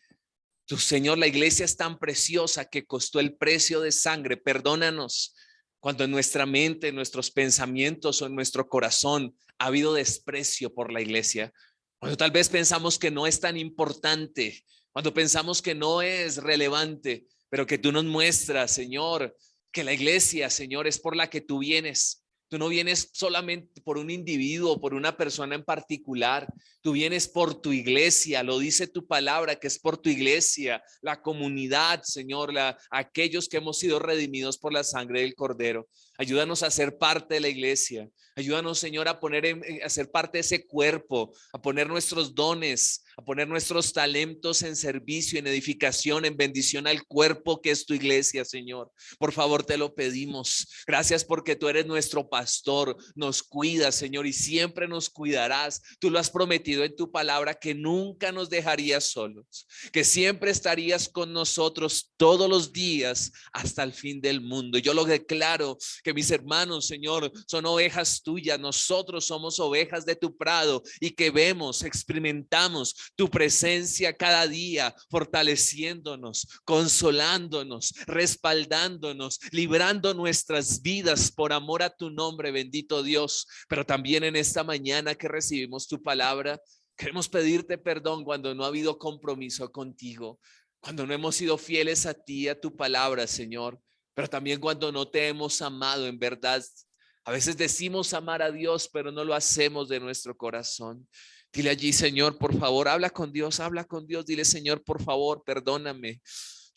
Tu Señor, la iglesia es tan preciosa que costó el precio de sangre. Perdónanos cuando en nuestra mente, en nuestros pensamientos o en nuestro corazón ha habido desprecio por la iglesia. Cuando tal vez pensamos que no es tan importante, cuando pensamos que no es relevante, pero que tú nos muestras, Señor, que la iglesia, Señor, es por la que tú vienes. Tú no vienes solamente por un individuo, por una persona en particular. Tú vienes por tu iglesia. Lo dice tu palabra, que es por tu iglesia, la comunidad, Señor, aquellos que hemos sido redimidos por la sangre del Cordero. Ayúdanos a ser parte de la iglesia. Ayúdanos, Señor, a ser parte de ese cuerpo, a poner nuestros dones, a poner nuestros talentos en servicio, en edificación, en bendición al cuerpo que es tu iglesia, Señor. Por favor, te lo pedimos. Gracias porque tú eres nuestro pastor, nos cuidas, Señor, y siempre nos cuidarás. Tú lo has prometido en tu palabra que nunca nos dejarías solos, que siempre estarías con nosotros todos los días hasta el fin del mundo. Yo lo declaro que mis hermanos, Señor, son ovejas tuyas, nosotros somos ovejas de tu prado y que vemos, experimentamos tu presencia cada día, fortaleciéndonos, consolándonos, respaldándonos, librando nuestras vidas por amor a tu nombre, bendito Dios. Pero también en esta mañana que recibimos tu palabra, queremos pedirte perdón cuando no ha habido compromiso contigo, cuando no hemos sido fieles a ti, a tu palabra, Señor, pero también cuando no te hemos amado en verdad. A veces decimos amar a Dios, pero no lo hacemos de nuestro corazón. Dile allí, Señor, por favor, habla con Dios, dile, Señor, por favor, perdóname.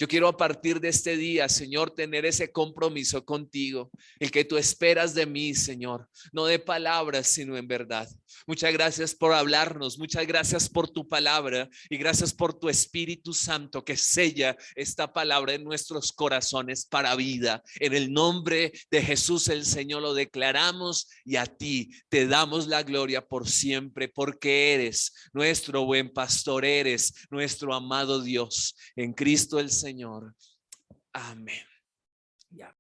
Yo quiero a partir de este día, Señor, tener ese compromiso contigo, el que tú esperas de mí, Señor, no de palabras, sino en verdad. Muchas gracias por hablarnos, muchas gracias por tu palabra y gracias por tu Espíritu Santo que sella esta palabra en nuestros corazones para vida. En el nombre de Jesús el Señor lo declaramos y a ti te damos la gloria por siempre, porque eres nuestro buen pastor, eres nuestro amado Dios. En Cristo el Señor. Amén. Ya.